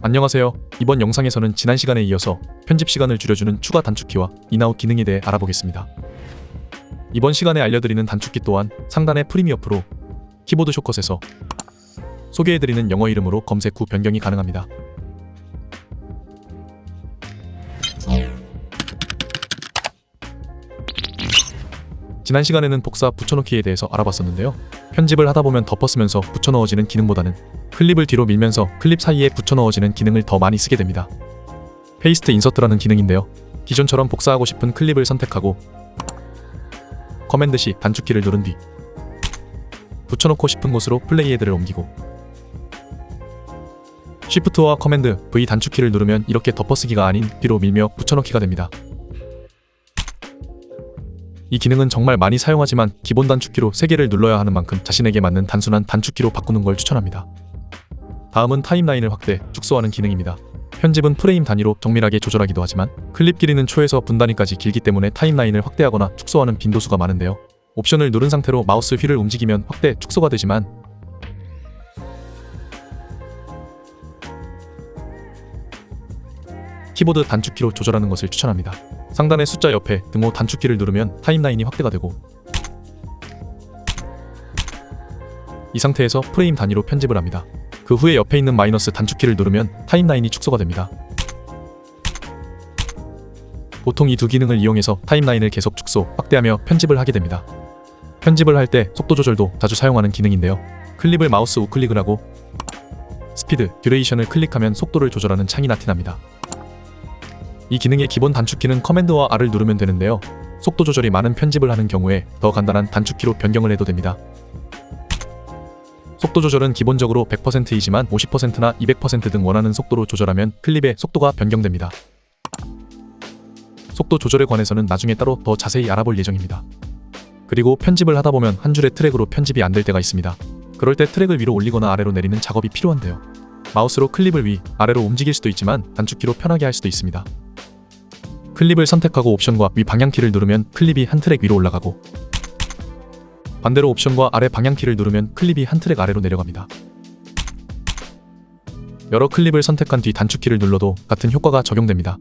안녕하세요. 이번 영상에서는 지난 시간에 이어서 편집 시간을 줄여주는 추가 단축키와 인아웃 기능에 대해 알아보겠습니다. 이번 시간에 알려드리는 단축키 또한 상단의 프리미어 프로 키보드 숏컷에서 소개해드리는 영어 이름으로 검색 후 변경이 가능합니다. 지난 시간에는 복사 붙여넣기에 대해서 알아봤었는데요. 편집을 하다보면 덮어쓰면서 붙여넣어지는 기능보다는 클립을 뒤로 밀면서 클립 사이에 붙여넣어지는 기능을 더 많이 쓰게 됩니다. 페이스트 인서트라는 기능인데요. 기존처럼 복사하고 싶은 클립을 선택하고 커맨드 C 단축키를 누른 뒤 붙여넣고 싶은 곳으로 플레이 헤드를 옮기고 쉬프트와 커맨드 V 단축키를 누르면 이렇게 덮어쓰기가 아닌 뒤로 밀며 붙여넣기가 됩니다. 이 기능은 정말 많이 사용하지만 기본 단축키로 3개를 눌러야 하는 만큼 자신에게 맞는 단순한 단축키로 바꾸는 걸 추천합니다. 다음은 타임라인을 확대, 축소하는 기능입니다. 편집은 프레임 단위로 정밀하게 조절하기도 하지만 클립 길이는 초에서 분 단위까지 길기 때문에 타임라인을 확대하거나 축소하는 빈도수가 많은데요. 옵션을 누른 상태로 마우스 휠을 움직이면 확대, 축소가 되지만 키보드 단축키로 조절하는 것을 추천합니다. 상단의 숫자 옆에 등호 단축키를 누르면 타임라인이 확대가 되고 이 상태에서 프레임 단위로 편집을 합니다. 그 후에 옆에 있는 마이너스 단축키를 누르면 타임라인이 축소가 됩니다. 보통 이 두 기능을 이용해서 타임라인을 계속 축소, 확대하며 편집을 하게 됩니다. 편집을 할 때 속도 조절도 자주 사용하는 기능인데요. 클립을 마우스 우클릭을 하고 스피드, 듀레이션을 클릭하면 속도를 조절하는 창이 나타납니다. 이 기능의 기본 단축키는 커맨드와 R을 누르면 되는데요. 속도 조절이 많은 편집을 하는 경우에 더 간단한 단축키로 변경을 해도 됩니다. 속도 조절은 기본적으로 100%이지만 50%나 200% 등 원하는 속도로 조절하면 클립의 속도가 변경됩니다. 속도 조절에 관해서는 나중에 따로 더 자세히 알아볼 예정입니다. 그리고 편집을 하다보면 한 줄의 트랙으로 편집이 안 될 때가 있습니다. 그럴 때 트랙을 위로 올리거나 아래로 내리는 작업이 필요한데요. 마우스로 클립을 위, 아래로 움직일 수도 있지만 단축키로 편하게 할 수도 있습니다. 클립을 선택하고 옵션과 위 방향키를 누르면 클립이 한 트랙 위로 올라가고 반대로 옵션과 아래 방향키를 누르면 클립이 한 트랙 아래로 내려갑니다. 여러 클립을 선택한 뒤 단축키를 눌러도 같은 효과가 적용됩니다.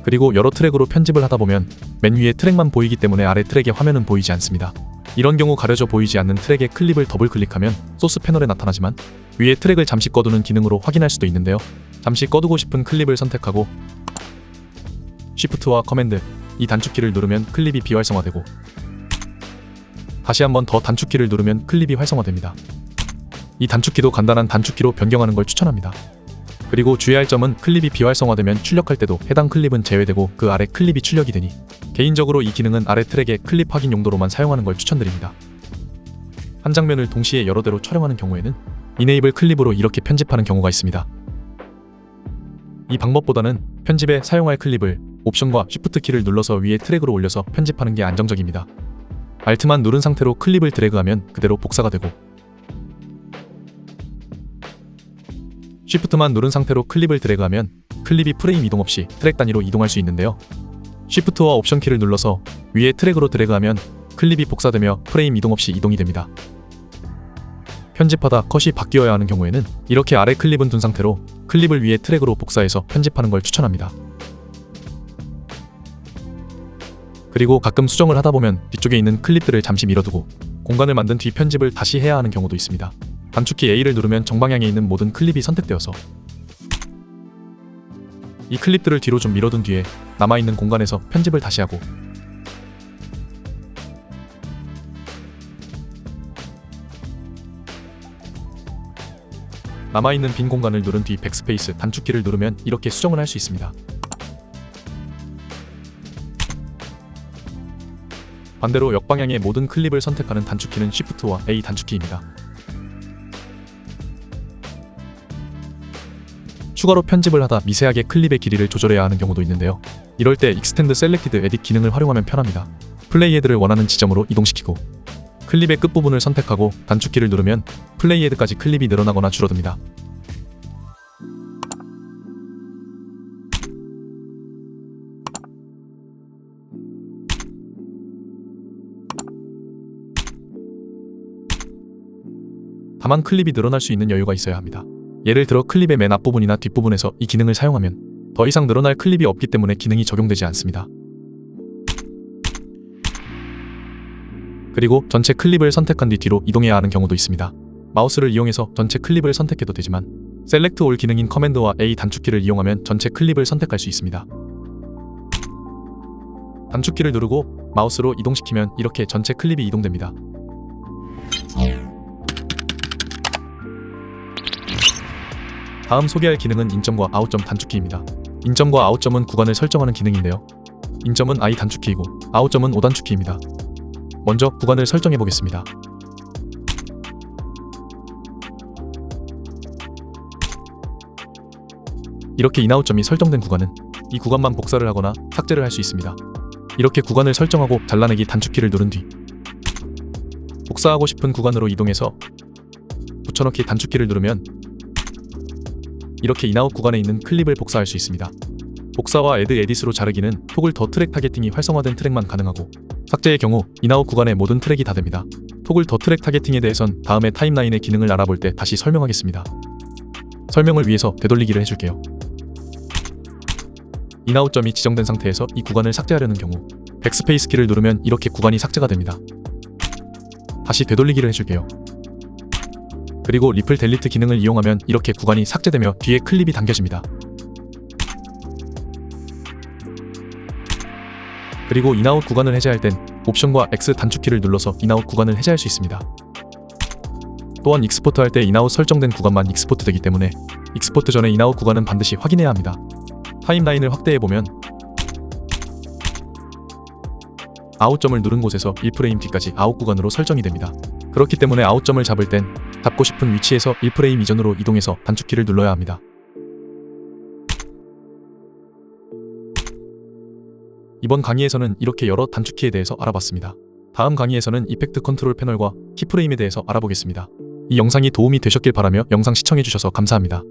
그리고 여러 트랙으로 편집을 하다보면 맨 위에 트랙만 보이기 때문에 아래 트랙의 화면은 보이지 않습니다. 이런 경우 가려져 보이지 않는 트랙의 클립을 더블 클릭하면 소스 패널에 나타나지만 위에 트랙을 잠시 꺼두는 기능으로 확인할 수도 있는데요. 잠시 꺼두고 싶은 클립을 선택하고 쉬프트와 커맨드 이 단축키를 누르면 클립이 비활성화되고 다시 한번 더 단축키를 누르면 클립이 활성화됩니다. 이 단축키도 간단한 단축키로 변경하는 걸 추천합니다. 그리고 주의할 점은 클립이 비활성화되면 출력할 때도 해당 클립은 제외되고 그 아래 클립이 출력이 되니 개인적으로 이 기능은 아래 트랙의 클립 확인 용도로만 사용하는 걸 추천드립니다. 한 장면을 동시에 여러 대로 촬영하는 경우에는 이네이블 클립으로 이렇게 편집하는 경우가 있습니다. 이 방법보다는 편집에 사용할 클립을 옵션과 쉬프트 키를 눌러서 위에 트랙으로 올려서 편집하는 게 안정적입니다. 알트만 누른 상태로 클립을 드래그하면 그대로 복사가 되고 쉬프트만 누른 상태로 클립을 드래그하면 클립이 프레임 이동 없이 트랙 단위로 이동할 수 있는데요. 쉬프트와 옵션 키를 눌러서 위에 트랙으로 드래그하면 클립이 복사되며 프레임 이동 없이 이동이 됩니다. 편집하다 컷이 바뀌어야 하는 경우에는 이렇게 아래 클립은 둔 상태로 클립을 위에 트랙으로 복사해서 편집하는 걸 추천합니다. 그리고 가끔 수정을 하다보면 뒤쪽에 있는 클립들을 잠시 밀어두고 공간을 만든 뒤 편집을 다시 해야 하는 경우도 있습니다. 단축키 A를 누르면 정방향에 있는 모든 클립이 선택되어서 이 클립들을 뒤로 좀 밀어둔 뒤에 남아있는 공간에서 편집을 다시 하고 남아있는 빈 공간을 누른 뒤 백스페이스 단축키를 누르면 이렇게 수정을 할 수 있습니다. 반대로 역방향의 모든 클립을 선택하는 단축키는 Shift와 A 단축키입니다. 추가로 편집을 하다 미세하게 클립의 길이를 조절해야 하는 경우도 있는데요. 이럴 때 Extend Selected Edit 기능을 활용하면 편합니다. 플레이 헤드를 원하는 지점으로 이동시키고 클립의 끝부분을 선택하고 단축키를 누르면 플레이 헤드까지 클립이 늘어나거나 줄어듭니다. 다만 클립이 늘어날 수 있는 여유가 있어야 합니다. 예를 들어 클립의 맨 앞부분이나 뒷부분에서 이 기능을 사용하면 더 이상 늘어날 클립이 없기 때문에 기능이 적용되지 않습니다. 그리고 전체 클립을 선택한 뒤 뒤로 이동해야 하는 경우도 있습니다. 마우스를 이용해서 전체 클립을 선택해도 되지만 셀렉트 올 기능인 커맨드와 A 단축키를 이용하면 전체 클립을 선택할 수 있습니다. 단축키를 누르고 마우스로 이동시키면 이렇게 전체 클립이 이동됩니다. 다음 소개할 기능은 인점과 아웃점 단축키입니다. 인점과 아웃점은 구간을 설정하는 기능인데요. 인점은 I 단축키이고 아웃점은 O 단축키입니다. 먼저 구간을 설정해 보겠습니다. 이렇게 인아웃점이 설정된 구간은 이 구간만 복사를 하거나 삭제를 할 수 있습니다. 이렇게 구간을 설정하고 잘라내기 단축키를 누른 뒤 복사하고 싶은 구간으로 이동해서 붙여넣기 단축키를 누르면 이렇게 인아웃 구간에 있는 클립을 복사할 수 있습니다. 복사와 애드 에딧으로 자르기는 토글 더 트랙 타겟팅이 활성화된 트랙만 가능하고 삭제의 경우 인아웃 구간의 모든 트랙이 다 됩니다. 토글 더 트랙 타겟팅에 대해선 다음에 타임라인의 기능을 알아볼 때 다시 설명하겠습니다. 설명을 위해서 되돌리기를 해줄게요. 인아웃점이 지정된 상태에서 이 구간을 삭제하려는 경우 백스페이스 키를 누르면 이렇게 구간이 삭제가 됩니다. 다시 되돌리기를 해줄게요. 그리고 리플 델리트 기능을 이용하면 이렇게 구간이 삭제되며 뒤에 클립이 당겨집니다. 그리고 인아웃 구간을 해제할 땐 옵션과 X 단축키를 눌러서 인아웃 구간을 해제할 수 있습니다. 또한 익스포트 할 때 인아웃 설정된 구간만 익스포트 되기 때문에 익스포트 전에 인아웃 구간은 반드시 확인해야 합니다. 타임라인을 확대해보면 아웃점을 누른 곳에서 1프레임 뒤까지 아웃 구간으로 설정이 됩니다. 그렇기 때문에 아웃점을 잡을 땐 잡고 싶은 위치에서 1프레임 이전으로 이동해서 단축키를 눌러야 합니다. 이번 강의에서는 이렇게 여러 단축키에 대해서 알아봤습니다. 다음 강의에서는 이펙트 컨트롤 패널과 키프레임에 대해서 알아보겠습니다. 이 영상이 도움이 되셨길 바라며 영상 시청해주셔서 감사합니다.